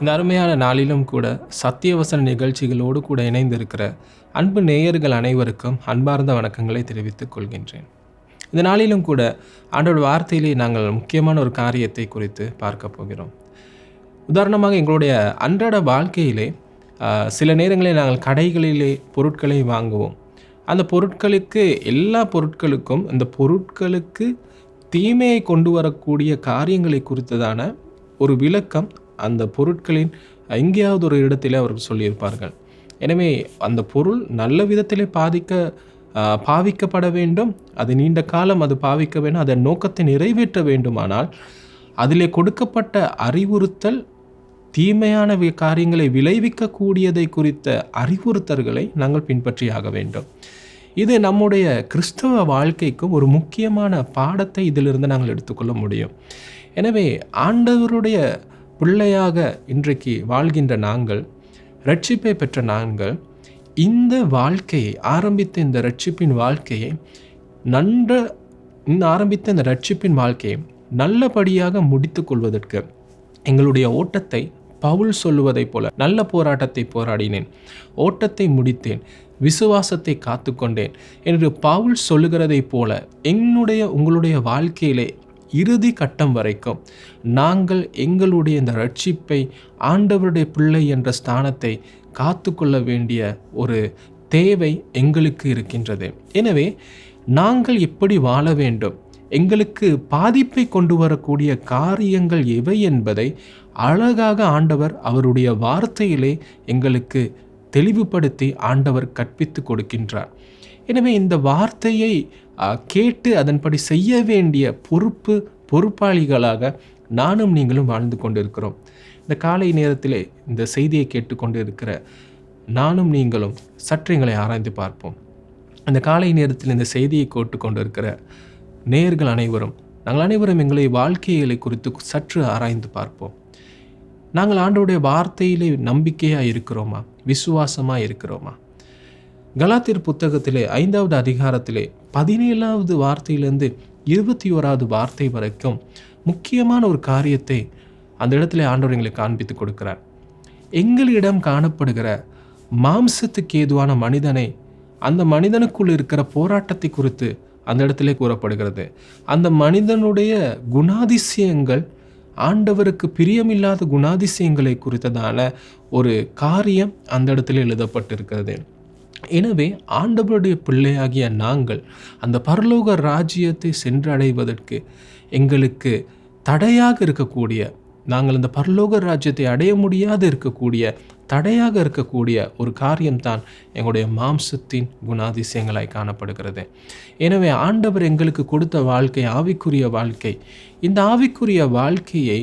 இந்த அருமையான நாளிலும் கூட சத்தியவசன நிகழ்ச்சிகளோடு கூட இணைந்திருக்கிற அன்பு நேயர்கள் அனைவருக்கும் அன்பார்ந்த வணக்கங்களை தெரிவித்துக் கொள்கின்றேன். இந்த நாளிலும் கூட ஆண்டோட வார்த்தையிலே நாங்கள் முக்கியமான ஒரு காரியத்தை குறித்து பார்க்க போகிறோம். உதாரணமாக எங்களுடைய அன்றாட வாழ்க்கையிலே சில நேரங்களில் நாங்கள் கடைகளிலே பொருட்களை வாங்குவோம். அந்த பொருட்களுக்கு எல்லா பொருட்களுக்கும் இந்த பொருட்களுக்கு தீமையை கொண்டு வரக்கூடிய காரியங்களை குறித்ததான ஒரு விளக்கம் அந்த பொருட்களின் எங்கேயாவது ஒரு இடத்திலே அவர்கள் சொல்லியிருப்பார்கள். எனவே அந்த பொருள் நல்ல விதத்திலே பாவிக்கப்பட வேண்டும், அது நீண்ட காலம் அது பாவிக்க வேண்டும், அதன் நோக்கத்தை நிறைவேற்ற வேண்டுமானால் அதிலே கொடுக்கப்பட்ட அறிவுறுத்தல் தீமையான காரியங்களை விளைவிக்கக்கூடியதை குறித்த அறிவுறுத்தல்களை நாங்கள் பின்பற்றியாக வேண்டும். இது நம்முடைய கிறிஸ்தவ வாழ்க்கைக்கும் ஒரு முக்கியமான பாடத்தை இதிலிருந்து நாங்கள் எடுத்துக்கொள்ள முடியும். எனவே ஆண்டவருடைய பிள்ளையாக இன்றைக்கு வாழ்கின்ற நாங்கள், இரட்சிப்பை பெற்ற நாங்கள், இந்த வாழ்க்கையை ஆரம்பித்த இந்த இரட்சிப்பின் வாழ்க்கையை நல்லபடியாக முடித்து கொள்வதற்கு எங்களுடைய ஓட்டத்தை பவுல் சொல்லுவதைப் போல நல்ல போராட்டத்தை போராடினேன், ஓட்டத்தை முடித்தேன், விசுவாசத்தை காத்து கொண்டேன் என்று பவுல் சொல்லுகிறதைப் போல உங்களுடைய வாழ்க்கையிலே இறுதி கட்டம் வரைக்கும் நாங்கள் எங்களுடைய இந்த ரட்சிப்பை, ஆண்டவருடைய பிள்ளை என்ற ஸ்தானத்தை காத்து கொள்ள வேண்டிய ஒரு தேவை எங்களுக்கு இருக்கின்றது. எனவே நாங்கள் எப்படி வாழ வேண்டும், எங்களுக்கு பாதிப்பை கொண்டு வரக்கூடிய காரியங்கள் எவை என்பதை அழகாக ஆண்டவர் அவருடைய வார்த்தையிலே எங்களுக்கு தெளிவுபடுத்தி ஆண்டவர் கற்பித்து கொடுக்கின்றார். எனவே இந்த வார்த்தையை கேட்டு அதன்படி செய்ய வேண்டிய பொறுப்பாளிகளாக நானும் நீங்களும் வாழ்ந்து கொண்டிருக்கிறோம். இந்த காலை நேரத்திலே இந்த செய்தியை கேட்டுக்கொண்டு இருக்கிற நானும் நீங்களும் சற்று எங்களை ஆராய்ந்து பார்ப்போம். இந்த காலை நேரத்தில் இந்த செய்தியை கேட்டுக்கொண்டு இருக்கிற நேயர்கள் நாங்கள் அனைவரும் எங்களை வாழ்க்கைகளை குறித்து சற்று ஆராய்ந்து பார்ப்போம். நாங்கள் ஆண்டவருடைய வார்த்தையிலே நம்பிக்கையாக இருக்கிறோமா, விசுவாசமாக இருக்கிறோமா? கலாத்தியர் புத்தகத்திலே 5வது அதிகாரத்திலே 17வது வார்த்தையிலிருந்து 21வது வார்த்தை வரைக்கும் முக்கியமான ஒரு காரியத்தை அந்த இடத்துல ஆண்டவர் எங்களுக்கு காண்பித்து கொடுக்கிறார். எங்களிடம் காணப்படுகிற மாம்சத்துக்கு ஏதுவான மனிதனை, அந்த மனிதனுக்குள் இருக்கிற போராட்டத்தை குறித்து அந்த இடத்துல கூறப்படுகிறது. அந்த மனிதனுடைய குணாதிசயங்கள், ஆண்டவருக்கு பிரியமில்லாத குணாதிசயங்களை குறித்ததான ஒரு காரியம் அந்த இடத்துல எழுதப்பட்டிருக்கிறது. எனவே ஆண்டவருடைய பிள்ளையாகிய நாங்கள் அந்த பரலோக ராஜ்யத்தை சென்றடைவதற்கு எங்களுக்கு தடையாக இருக்கக்கூடிய, நாங்கள் அந்த பரலோக ராஜ்யத்தை அடைய முடியாது இருக்கக்கூடிய தடையாக இருக்கக்கூடிய ஒரு காரியம்தான் எங்களுடைய மாம்சத்தின் குணாதிசயங்களாய் காணப்படுகிறது. எனவே ஆண்டவர் எங்களுக்கு கொடுத்த வாழ்க்கை ஆவிக்குரிய வாழ்க்கை. இந்த ஆவிக்குரிய வாழ்க்கையை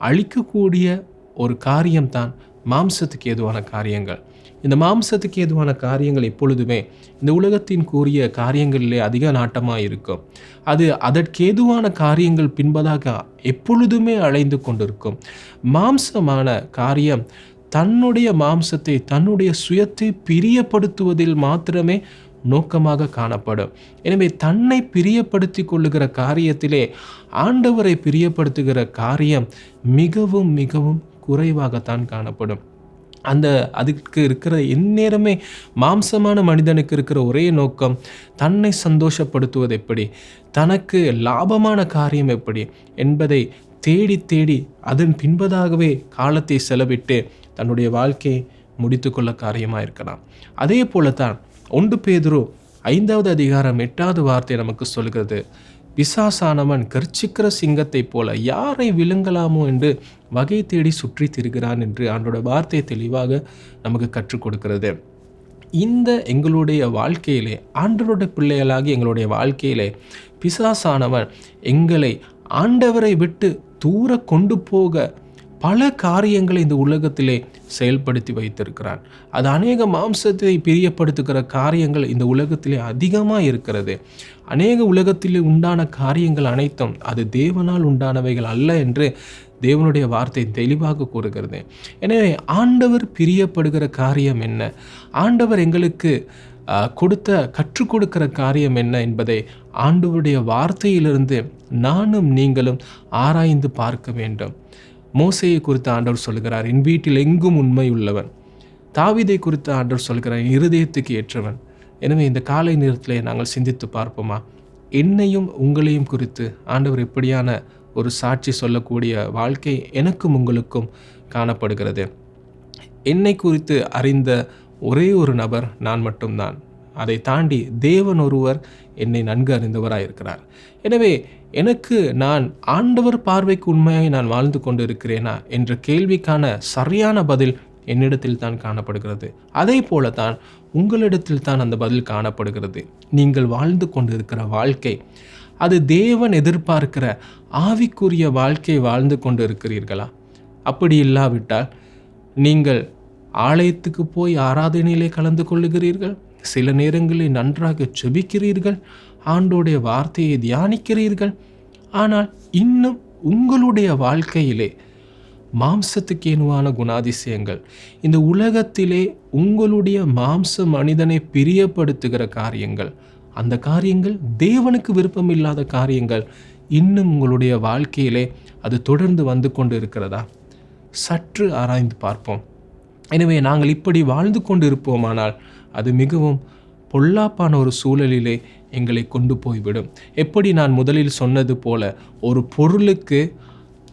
அழிக்கக்கூடிய ஒரு காரியம்தான் மாம்சத்துக்கு ஏதுவான காரியங்கள். இந்த மாம்சத்துக்கு ஏதுவான காரியங்கள் எப்பொழுதுமே இந்த உலகத்தின் கூறிய காரியங்களிலே அதிக நாட்டமாக இருக்கும். அது அதற்கேதுவான காரியங்கள் பின்பதாக எப்பொழுதுமே அலைந்து கொண்டிருக்கும். மாம்சமான காரியம் தன்னுடைய மாம்சத்தை, தன்னுடைய சுயத்தை பிரியப்படுத்துவதில் மாத்திரமே நோக்கமாக காணப்படும். எனவே தன்னை பிரியப்படுத்தி கொள்ளுகிற காரியத்திலே ஆண்டவரை பிரியப்படுத்துகிற காரியம் மிகவும் மிகவும் குறைவாகத்தான் காணப்படும். அதுக்கு இருக்கிற எந்நேரமே மாம்சமான மனிதனுக்கு இருக்கிற ஒரே நோக்கம் தன்னை சந்தோஷப்படுத்துவது எப்படி, தனக்கு லாபமான காரியம் எப்படி என்பதை தேடி தேடி அதன் பின்பதாகவே காலத்தை செலவிட்டு தன்னுடைய வாழ்க்கையை முடித்து கொள்ள காரியமாக இருக்கலாம். அதே போலத்தான் 1 பேதுரு 5வது அதிகாரம் 8வது வார்த்தை நமக்கு சொல்கிறது, பிசாசானவன் கர்ச்சிக்கிற சிங்கத்தை போல யாரை விழுங்கலாமோ என்று வகை தேடி சுற்றி திரிகிறான் என்று ஆண்டோட வார்த்தை தெளிவாக நமக்கு கற்றுக் கொடுக்கிறது. இந்த எங்களுடைய வாழ்க்கையிலே, ஆண்டவருடைய பிள்ளைகளாகி எங்களுடைய வாழ்க்கையிலே பிசாசானவன் எங்களை ஆண்டவரை விட்டு தூர கொண்டு போக பல காரியங்களை இந்த உலகத்திலே செயல்படுத்தி வைத்திருக்கிறான். அது அநேக மாம்சத்தை பிரியப்படுத்துகிற காரியங்கள் இந்த உலகத்திலே அதிகமாக இருக்கிறது. அநேக உலகத்திலே உண்டான காரியங்கள் அனைத்தும் அது தேவனால் உண்டானவைகள் அல்ல என்று தேவனுடைய வார்த்தை தெளிவாக கூறுகிறது. எனவே ஆண்டவர் பிரியப்படுகிற காரியம் என்ன, ஆண்டவர் எங்களுக்கு கற்றுக் கொடுக்கிற காரியம் என்ன என்பதை ஆண்டவருடைய வார்த்தையிலிருந்து நானும் நீங்களும் ஆராய்ந்து பார்க்க வேண்டும். மோசேயை குறித்து ஆண்டவர் சொல்கிறார், என் வீட்டில் எங்கும் உண்மை உள்ளவன். தாவீதை குறித்து ஆண்டவர் சொல்கிறார், என் இருதயத்துக்கு ஏற்றவன். எனவே இந்த காலை நேரத்திலே நாங்கள் சிந்தித்து பார்ப்போமா, என்னையும் உங்களையும் குறித்து ஆண்டவர் எப்படியான ஒரு சாட்சி சொல்லக்கூடிய வாழ்க்கை எனக்கும் உங்களுக்கும் காணப்படுகிறது. என்னை குறித்து அறிந்த ஒரே ஒரு நபர் நான் மட்டும்தான். அதை தாண்டி தேவன் ஒருவர் என்னை நன்கு அறிந்தவராக இருக்கிறார். எனவே எனக்கு நான் ஆண்டவர் பார்வைக்கு உண்மையாய் நான் வாழ்ந்து கொண்டு இருக்கிறேனா என்ற கேள்விக்கான சரியான பதில் என்னிடத்தில் தான் காணப்படுகிறது. அதே போலத்தான் உங்களிடத்தில் தான் அந்த பதில் காணப்படுகிறது. நீங்கள் வாழ்ந்து கொண்டு இருக்கிற வாழ்க்கை அது தேவன் எதிர்பார்க்கிற ஆவிக்குரிய வாழ்க்கை வாழ்ந்து கொண்டு இருக்கிறீர்களா? அப்படி இல்லாவிட்டால் நீங்கள் ஆலயத்துக்கு போய் ஆராதனையிலே கலந்து கொள்ளுகிறீர்கள், சில நேரங்களில் நன்றாக ஜெபிக்கிறீர்கள், ஆண்டோடைய வார்த்தையை தியானிக்கிறீர்கள், ஆனால் இன்னும் உங்களுடைய வாழ்க்கையிலே மாம்சத்துக்கு ஏதுவான குணாதிசயங்கள், இந்த உலகத்திலே உங்களுடைய மாம்ச மனிதனை பிரியப்படுத்துகிற காரியங்கள், அந்த காரியங்கள் தேவனுக்கு விருப்பம் இல்லாத காரியங்கள் இன்னும் உங்களுடைய வாழ்க்கையிலே அது தொடர்ந்து வந்து கொண்டு இருக்கிறதா? சற்று ஆராய்ந்து பார்ப்போம். எனவே நாங்கள் இப்படி வாழ்ந்து கொண்டு இருப்போமானால் அது மிகவும் பொல்லாப்பான ஒரு சூழலிலே எங்களை கொண்டு போய்விடும். எப்படி நான் முதலில் சொன்னது போல, ஒரு பொருளுக்கு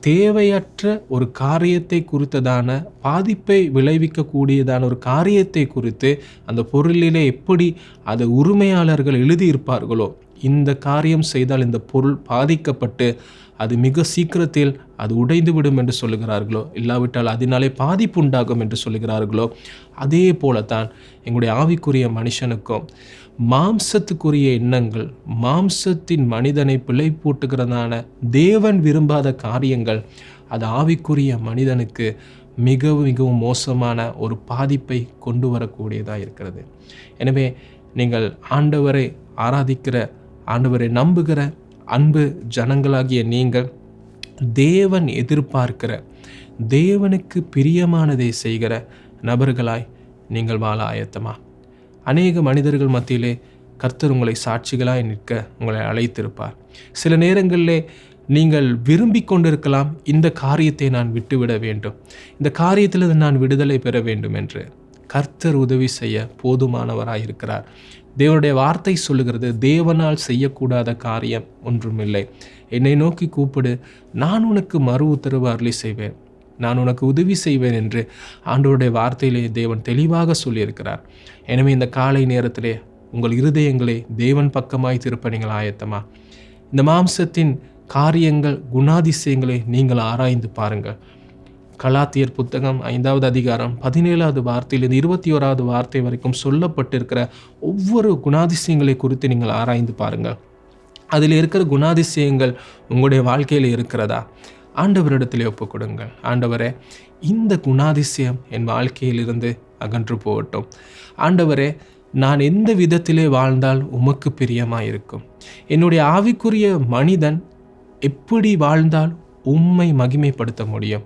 தேவையற்ற ஒரு காரியத்தை குறித்ததான பாதிப்பை விளைவிக்கக்கூடியதான ஒரு காரியத்தை குறித்து அந்த பொருளிலே எப்படி அது உரிமையாளர்கள் எழுதியிருப்பார்களோ, இந்த காரியம் செய்தால் இந்த பொருள் பாதிக்கப்பட்டு அது மிக சீக்கிரத்தில் அது உடைந்துவிடும் என்று சொல்லுகிறார்களோ, இல்லாவிட்டால் அதனாலே பாதிப்பு உண்டாகும் என்று சொல்லுகிறார்களோ, அதே போலத்தான் எங்களுடைய ஆவிக்குரிய மனுஷனுக்கும் மாம்சத்துக்குரிய எண்ணங்கள், மாம்சத்தின் மனிதனை பிழைப்பூட்டுகிறதான தேவன் விரும்பாத காரியங்கள், அது ஆவிக்குரிய மனிதனுக்கு மிகவும் மிகவும் மோசமான ஒரு பாதிப்பை கொண்டு வரக்கூடியதாக இருக்கிறது. எனவே நீங்கள் ஆண்டவரை ஆராதிக்கிற, ஆண்டவரை நம்புகிற அன்பு ஜனங்களாகிய நீங்கள் தேவன் எதிர்பார்க்கிற, தேவனுக்கு பிரியமானதை செய்கிற நபர்களாய் நீங்கள் வாழ ஆயத்தமா? அநேக மனிதர்கள் மத்தியிலே கர்த்தர் உங்களை சாட்சிகளாய் நிற்க உங்களை அழைத்திருப்பார். சில நேரங்களிலே நீங்கள் விரும்பி கொண்டிருக்கலாம், இந்த காரியத்தை நான் விட்டுவிட வேண்டும், இந்த காரியத்திலிருந்து நான் விடுதலை பெற வேண்டும் என்று. கர்த்தர் உதவி செய்ய போதுமானவராயிருக்கிறார். தேவனுடைய வார்த்தை சொல்லுகிறது, தேவனால் செய்யக்கூடாத காரியம் ஒன்றுமில்லை. என்னை நோக்கி கூப்பிடு, நான் உனக்கு மறு உத்தரவு அருளி செய்வேன், நான் உனக்கு உதவி செய்வேன் என்று ஆண்டவருடைய வார்த்தையிலே தேவன் தெளிவாக சொல்லியிருக்கிறார். எனவே இந்த காலை நேரத்திலே உங்கள் இருதயங்களை தேவன் பக்கமாய் திருப்ப நீங்கள் ஆயத்தமா? இந்த மாம்சத்தின் காரியங்கள், குணாதிசயங்களை நீங்கள் ஆராய்ந்து பாருங்கள். கலாத்தியர் புத்தகம் 5வது அதிகாரம் 17வது வார்த்தையிலிருந்து 21வது வார்த்தை வரைக்கும் சொல்லப்பட்டிருக்கிற ஒவ்வொரு குணாதிசயங்களை குறித்து நீங்கள் ஆராய்ந்து பாருங்கள். அதில் இருக்கிற குணாதிசயங்கள் உங்களுடைய வாழ்க்கையில் இருக்கிறதா? ஆண்டவரிடத்தில் ஒப்பு கொடுங்கள். ஆண்டவரே, இந்த குணாதிசயம் என் வாழ்க்கையிலிருந்து அகன்று போகட்டும். ஆண்டவரே, நான் எந்த விதத்திலே வாழ்ந்தால் உமக்கு பிரியமாக இருக்கும்? என்னுடைய ஆவிக்குரிய மனிதன் எப்படி வாழ்ந்தால் உம்மை மகிமைப்படுத்த முடியும்?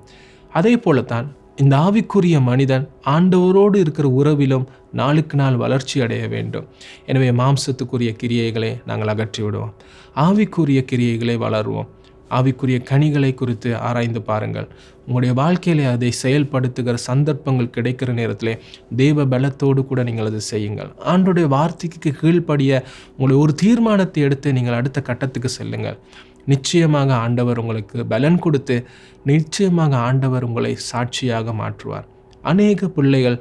அதே போலத்தான் இந்த ஆவிக்குரிய மனிதன் ஆண்டவரோடு இருக்கிற உறவிலும் நாளுக்கு நாள் வளர்ச்சி அடைய வேண்டும். எனவே மாம்சத்துக்குரிய கிரியைகளை நாங்கள் அகற்றி விடுவோம், ஆவிக்குரிய கிரியைகளை வளருவோம். ஆவிக்குரிய கனிகளை குறித்து ஆராய்ந்து பாருங்கள். உங்களுடைய வாழ்க்கையிலே அதை செயல்படுத்துகிற சந்தர்ப்பங்கள் கிடைக்கிற நேரத்திலே தேவ பலத்தோடு கூட நீங்கள் அதை செய்யுங்கள். ஆண்டோடைய வார்த்தைக்கு கீழ்ப்படிய உங்களுடைய ஒரு தீர்மானத்தை எடுத்து நீங்கள் அடுத்த கட்டத்துக்கு செல்லுங்கள். நிச்சயமாக ஆண்டவர் உங்களுக்கு பலன் கொடுத்து, நிச்சயமாக ஆண்டவர் உங்களை சாட்சியாக மாற்றுவார். அநேக பிள்ளைகள்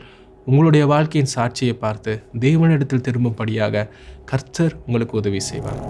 உங்களுடைய வாழ்க்கையின் சாட்சியை பார்த்து தேவனிடத்தில் திரும்பும்படியாக கர்த்தர் உங்களுக்கு உதவி செய்வார்.